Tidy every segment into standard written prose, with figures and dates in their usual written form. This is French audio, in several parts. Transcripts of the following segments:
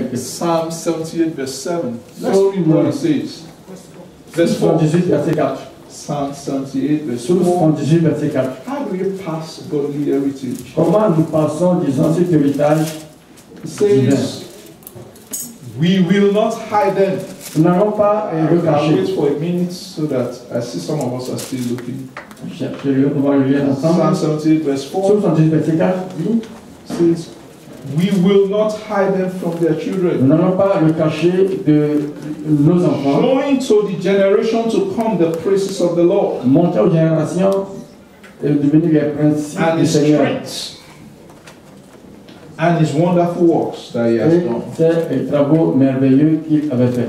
Psalm 78 verse 7. Let's read what it says. Verse 4. Psalm 78 verse 4. How do you pass godly heritage? Comment nous passons des anciens héritages? It says, we will not hide them. Nous n'allons pas le I'll cacher. wait for a minute so that I see some of us are still looking. Cherchez-le, on va le lire Psalm ensemble. 78 verse 4 Psaume 78, verset 4 dit, says, we will not hide them from their nous children, n'allons pas le cacher de nos enfants. showing to the generation to come the praises of the Lord Monter aux générations devenir les principes and du his Seigneur. strength and his wonderful works that he has Et done. ces travaux merveilleux qu'il avait fait.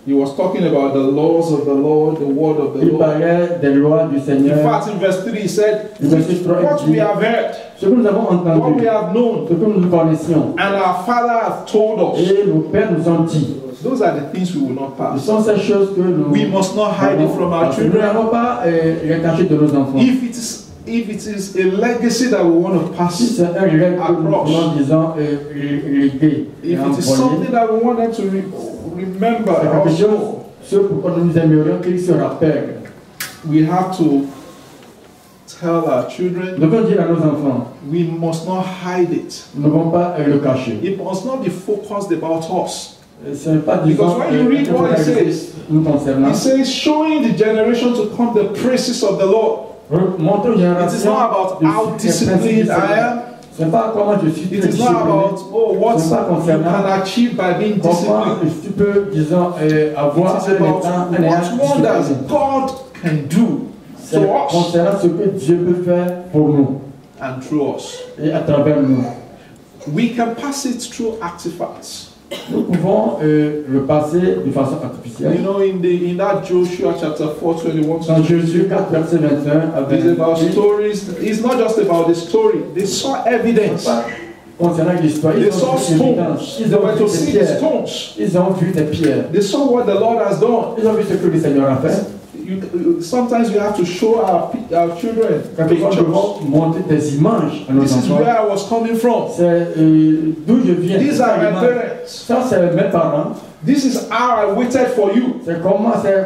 He was talking about the laws of the Lord, the word of the Il Lord. parlait des lois du In Seigneur. fact, in verse 3, he said, Verset 3, what il we dit, have heard, ce que nous avons what we entendu, have known, ce que nous connaissions, and our Father has told us, et nos pères nous ont dit, those are the things we will not ce pass. sont ces choses que nous We must not hide it from our parce que nous children. n'allons pas les cacher de nos enfants. If it is a legacy that we want to Si pass, c'est un règle que nous Approche. voulons, disons, léguer et if it is envoyer, something that we want them to remember, c'est quelque chose, also, ce pourquoi nous aimerions qu'ils se rappellent. we have to tell our Nous children, devons dire à nos enfants, we must not hide it. nous ne devons pas le cacher. It must not be focused about us. Ce n'est pas, disons, Because when you read what it says, nous concernant. It says, showing the generation to come the praises of the Lord. Montrer aux It is générations not about de how ce qui est principe du disciplined I Seigneur. am. Ce n'est pas comment je suis It très is not discipliné. about, oh, what C'est pas you concernant can achieve by being comment disciplined. tu peux, disons, avoir It is un about état, un what état wonders discipliné. God can do C'est to us concernant ce que Dieu peut faire pour nous and through us. et à travers nous. We can pass it through artifacts. Nous pouvons le passer de façon artificielle. You know, in that Joshua chapter 4, 21 to Dans Jésus 4, verset 21 à it's about 28, stories. It's not just about the story. They saw evidence. pas concernant l'histoire, They ils saw ont vu des évidences, stones. ils They ont were vu to des see the pierres, stones. ils ont vu des pierres, They saw what the Lord has done. ils ont vu ce que le Seigneur a fait. Sometimes we have to show our children Quelquefois, nous pictures. devons montrer des images à nos This is enfants. where I was coming from. C'est d'où je viens. These are my l'image. parents. Ça, c'est mes parents. This is how I waited for you C'est comment, c'est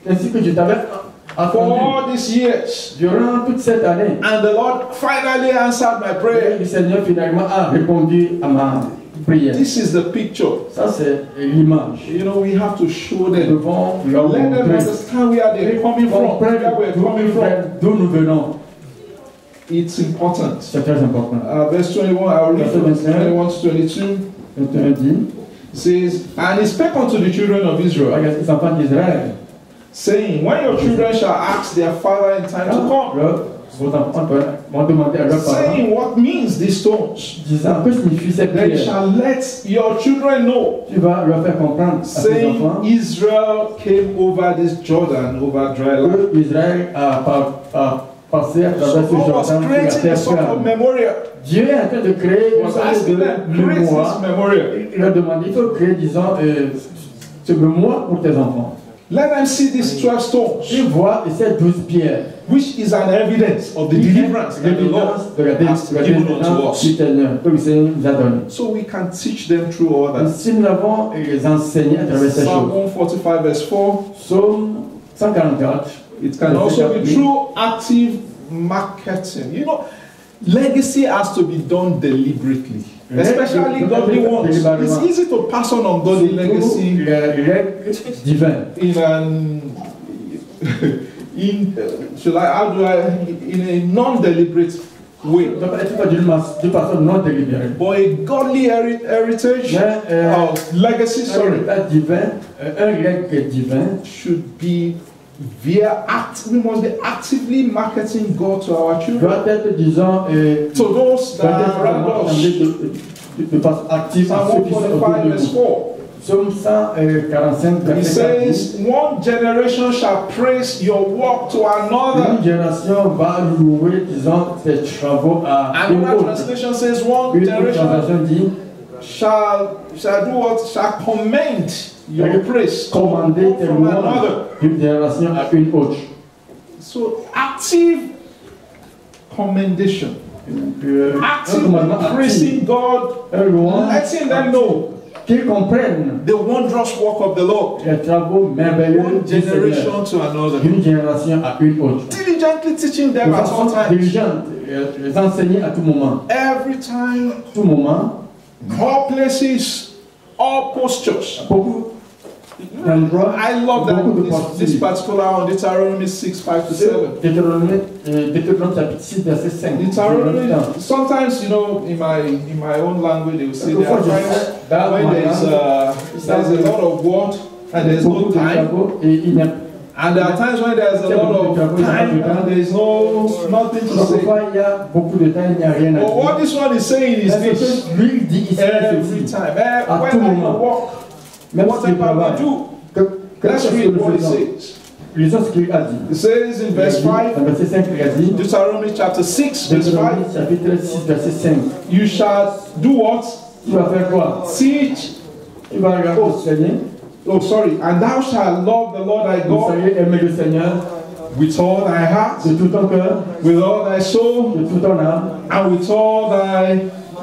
ainsi que je t'avais for attendu all these years. durant toute cette année. And the Lord finally answered my Et prayer. le Seigneur finalement a répondu à ma prière. This is the picture. Ça, c'est l'image. You know, we have to show Nous them. devons leur Let them montrer. understand where they're coming from, Comprendre where we're coming from. d'où nous venons. It's important. C'est très important. Verse 21, I'll read from 21 to 22. 21 dit, It says, and he spake unto the children of Israel, regarde les enfants d'Israël. saying, when your children shall ask their father in time to come, Vos enfants vont demander à leurs parents, saying, what means these stones? disant, que signifie cette Then prière? shall let your children know, Tu vas leur faire comprendre à tes saying, enfants Israel came over this Jordan, over dry land. que Israël a passé à So travers ce God was Jordan sur la creating a terre sort of ferme. memorial. Dieu est en train de créer He une was sorte asking de them, create this mémoire. memorial. Il leur demande, il faut créer, disons, ce mémoire pour tes enfants. Let them see these 12 stones, Ils voient ces 12 pierres. which is an evidence of the deliverance that the Lord de la has given unto délivrance du us. Seigneur que le Seigneur nous a donné. So we can teach them through all Et that. si nous avons les enseigner à travers ces Psalm choses, 145 verse 4, Psaume 144, it can also be through active marketing. You know, legacy has to be done deliberately, especially godly ones. It's easy to pass on ungodly legacy les divins. In a non-deliberate way. Ça peut être de façon non délibérée. But a godly heritage, legacy, sorry, Un legs divin should be via act. We must be actively marketing God to our children. doit être, disons, To those that are around us. de façon active à Psalm ceux qui sont 145 autour de verse nous. 4. Psaume 145, It verset 4. says, one generation shall praise your work to Une another. génération va louer, disons, tes travaux à une Another autre. translation says, one Une autre generation translation dit, shall do what? Shall commend your praise commander tes from louanges another. d'une génération à une autre. So active commendation. Un Actively commandement actif. praising God, Un louange letting them know qu'ils comprennent the wondrous work of the Lord. les travaux merveilleux One du Seigneur, generation to another. d'une génération à une autre. Diligently teaching De them at all façon times. diligente, les enseigner à tout moment. Every time, Tout moment, all places, all postures. beaucoup d'endroits, I love beaucoup de that this particular one, Deuteronomy 6, 5 to 7. Deutéronome chapitre 6, verset 5. Deuteronomy, sometimes, you know, in my own language, they will say there are times when there's a lot of word and there's no time. And there are times when there's a lot of time and there's nothing to say. But what this one is saying is this: every time, when I walk, whatever we do, let's read what it says. It says in verse 5, Deuteronomy chapter 6, verse 5, you shall do what? Teach. Oh, sorry. And thou shalt love the Lord thy God with all thy heart, with all thy soul, and with all thy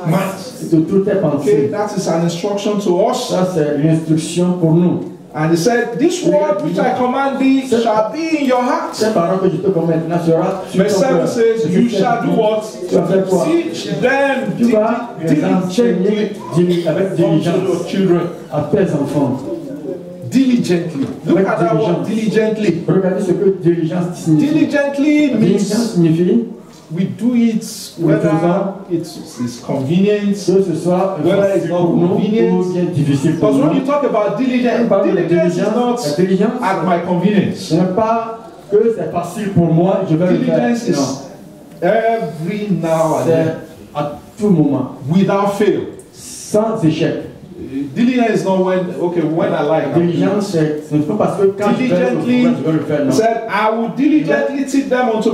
might. Okay, that is an instruction to us. Ça, c'est l'instruction pour nous. And he said, this word which I command thee shall be in your heart. Verse 7 says, you shall do what? Teach them diligently unto your children. Diligently. Look at that word, diligently. Regardez ce que diligence signifie. Diligently Diligence means signifie we do it whether it's convenient, que ce soit whether it's not convenient. ou bien difficile pour Because nous. when you talk about diligence, diligence is not at my convenience. Ce n'est pas que c'est facile pour moi, je vais le faire. Diligence is every now and C'est then, à tout moment, without fail. sans échec. Diligence is not when I like. Diligence, ce n'est pas parce que quand je vais le faire, non. Said, I will diligently teach them unto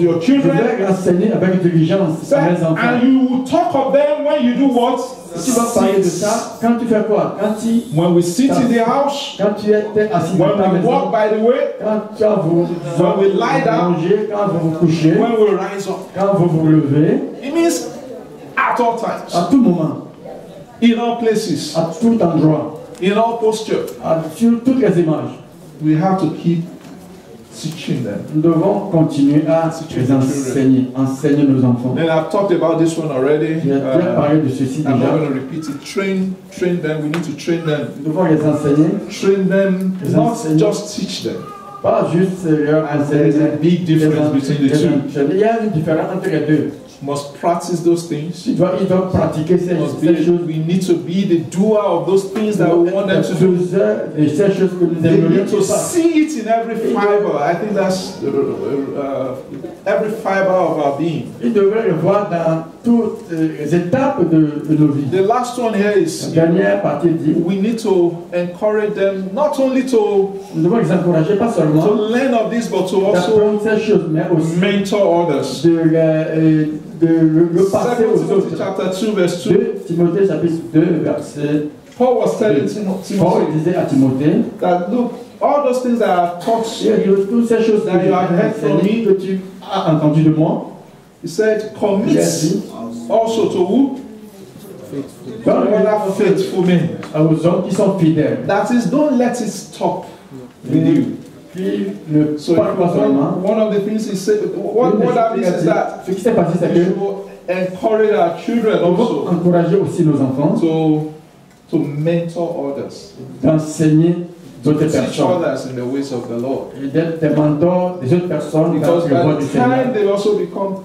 your Je children. vais enseigner avec diligence à mes enfants. And you will talk of them when you do what? Tu vas parler de ça quand tu fais quoi? When we sit in the house, quand tu es assis dans ta when we maison, walk by the way, quand vous when we lie down, mangez, quand vous vous couchez, when we rise up. quand vous vous levez, It means at all times, à tout moment, in all places, à tout endroit, in all postures. sur toutes les images. We have to keep teaching them. Nous devons continuer à les enseigner nos enfants. Then I've talked about this one already. J'ai déjà parlé de ceci I'm not déjà. going to repeat it. Train them. We need to train them. Nous devons les enseigner, Train them, Les not enseigner. just teach them. pas juste leur And there is enseigner. a big difference between the two. Il y a une différence entre les deux. Must practice those things. Ils doivent pratiquer ces choses. We need to be the doer of those things that we want them to do. Ces choses que nous They aimerions need to qu'ils fassent. see it in every fiber. I think that's every fiber of our being. Ils devraient le voir dans toutes les étapes de nos vies. The last one here is La dernière partie dit, we need to encourage them not only to nous devons les encourager, pas seulement learn of this, but to also d'apprendre ces choses, mais aussi mentor others. de le passer 2 aux Timothy autres. chapter 2 verse 2. 2 Timothée chapitre 2 verset Paul was telling Paul Timothy disait à Timothée, that look, all those things that I've taught you, toutes ces choses that you have heard from me, que tu as entendu de moi, he said, commit il a dit also to who? Other faithful men. aux hommes qui sont fidèles. That is, don't let it stop with you. Puis ne So parle pas seulement. one of the things he said, what that means is that Ce qui s'est passé, c'est we que should encourage our children nous devons also encourager aussi nos enfants to mentor others, d'enseigner d'autres teach personnes others in the ways of the Lord. et d'être des mentors des autres personnes dans Because le voie by du the Seigneur. time they also become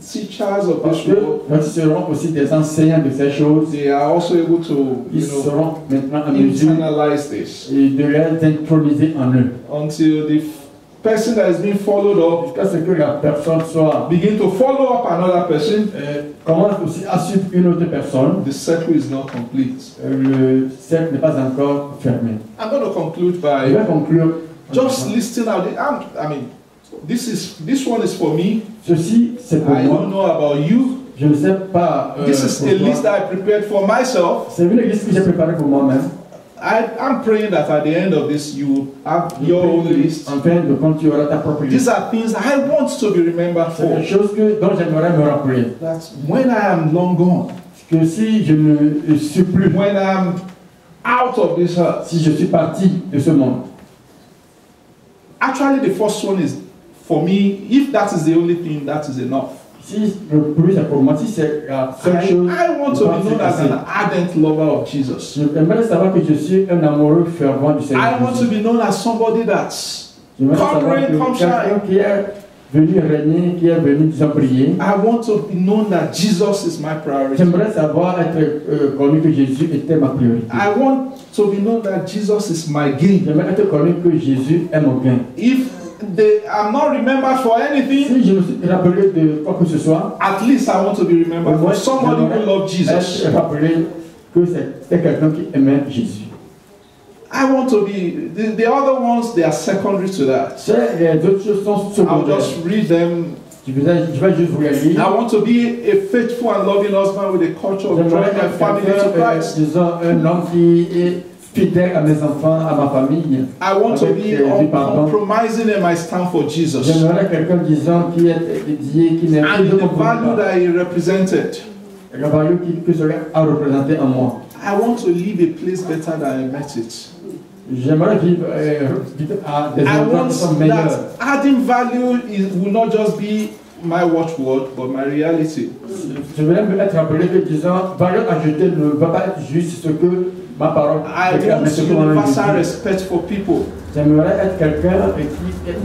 teachers of Parce this que world, nous serons aussi des enseignants de ces choses. they are also able to, Ils seront maintenant en mesure internalize this de les introniser en eux. until the person that is being followed up Jusqu'à ce que la personne soit begin to follow up another person. commence aussi à suivre une autre personne. The circle is not complete. Le cercle n'est pas encore fermé. I'm going to conclude Je by vais conclure. just listing out. I mean, this one is for me. Ceci, c'est pour I moi. don't know about you. Je ne sais pas. This is pour a toi. list that I prepared for myself. C'est une liste que j'ai préparée pour moi-même. I'm praying that at the end of this, you have your own list. En fin de compte, tu auras ta propre liste. These are things I want to be remembered C'est quelque for. chose dont j'aimerais me rappeler. That when I am long gone, Que si je ne suis plus, when I'm out of this earth. Si je suis parti de ce monde. Actually, the first one is, for me, if that is the only thing, that is enough. Si le plus c'est pour moi, si c'est la seule chose. I want to be known as an ardent lover of Jesus. J'aimerais savoir que je suis un amoureux fervent du Seigneur. I want to be known as somebody that's conquering, quelqu'un qui est venu régner, qui est venu disons prier. I want to be known that Jesus is my priority. J'aimerais savoir être connu que Jésus était ma priorité. I want to be known that Jesus is my gain. J'aimerais être connu que Jésus est mon gain. If I'm not remembered for anything, si je me suis rappelé de quoi que ce soit, at least I want to be remembered for somebody who loved Jesus. Être rappelé que c'était quelqu'un qui aimait Jésus. I want to be, the other ones, they are secondary to that. Les autres choses sont secondaires. I'll just read them. Je vais juste vous les lire. I want to be a faithful and loving husband with a culture of drawing my family to Christ. Disons, un homme qui est fidèle à mes enfants, à ma famille. I want to be uncompromising in my stand for Jesus. J'aimerais quelqu'un disant qui est dédié, qui n'est pas and the value that he represented. La valeur que cela a représenté en moi. I want to leave a place better than I met it. J'aimerais vivre à des endroits qui sont meilleurs. That adding value will not just be my watchword, but my reality. Je veux même être rappelé que disant valeur ajoutée ne va pas être juste ce que ma parole. I want universal respect for people. J'aimerais être quelqu'un qui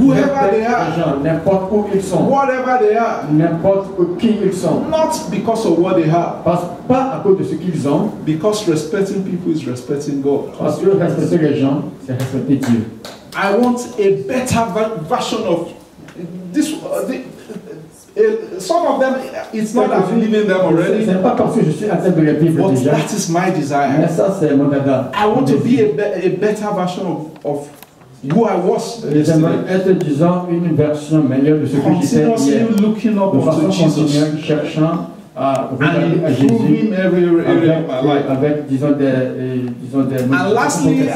whoever they are, n'importe où ils sont, whatever they are, n'importe qui ils sont. Not because of what they have, pas à cause de ce qu'ils ont. Because respecting people is respecting God. Parce que respecter les gens, c'est respecter Dieu. I want a better version of this. Some of them, it's not that I'm living them already. C'est pas parce que je suis en train de les vivre déjà. That is my desire. Mais ça c'est mon dada. I want to be a better version of who I was. J'aimerais être disant une version meilleure de ce que j'étais hier. Looking up de façon to Jesus. continuelle, cherchant à regarder à Jésus avec disons des and lastly,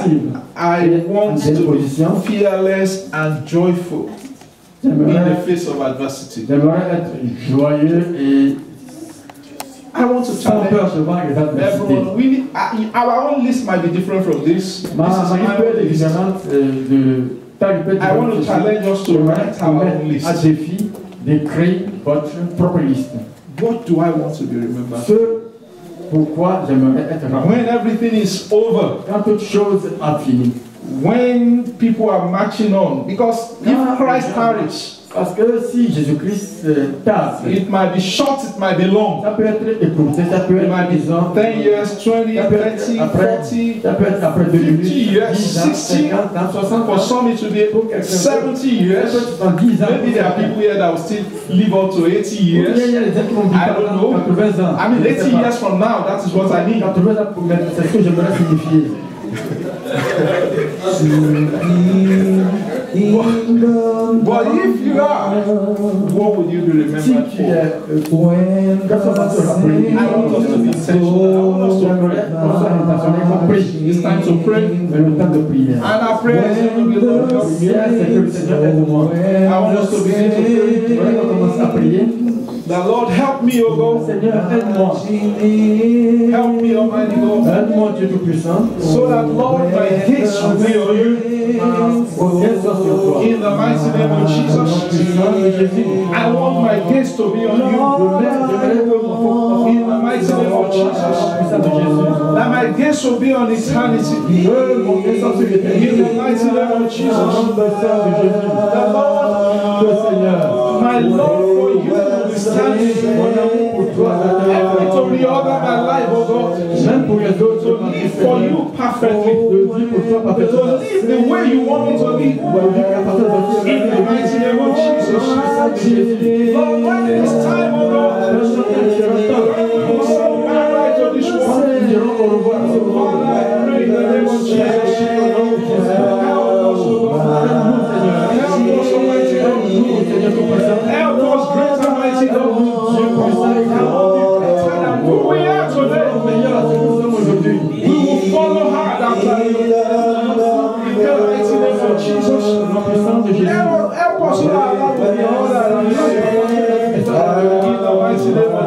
I want to be fearless and joyful in the face of adversity. J'aimerais être joyeux et I want to challenge everyone. Our own list might be different from this. I want to challenge us to write our own list. À défi d'écrire votre propre liste. What do I want to be remembered? Pourquoi j'aimerais être rappelé? When everything is over, quand toute chose a fini. When people are marching on, because if Christ tarries, parce que si Jésus-Christ tarde, it might be short, it might be long. Ça peut être écourté, ça peut être 10 years, 20, 30, 40, ça peut être après 2 minutes, 50 years, 60, 60, for some it will be 70 years. Maybe there are people here that will still live up to 80 years. I don't know. I mean, 80 years from now, that is what I need. C'est ce que j'aimerais signifier. But if you are, what would you be remembered for? I want us to be intentional. I want us to pray. It's time to pray. And our prayers will be Lord, I want us to begin to pray. The Lord help me, O God. Help me, Almighty God. So that, Lord, my gaze will be on you. In the mighty name of Jesus. I want my gaze to be on you. In the mighty name of Jesus. That my gaze will be on eternity. In the mighty name of Jesus. The Lord, my love for you will be standing. To reorder my life, O God. To live for you perfectly. To live the way you want me to live. In the mighty name of Jesus. Lord, when it is time, O God, when we send my life to this world, Lord, I pray in the name of Jesus. Help us, O God. Help us, Almighty God. Help us, great Almighty God. Who we are today, we will follow hard after you. In the mighty name of Jesus, help us to allow the order. In the mighty name of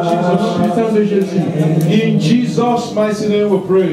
Jesus, in Jesus' mighty name we pray.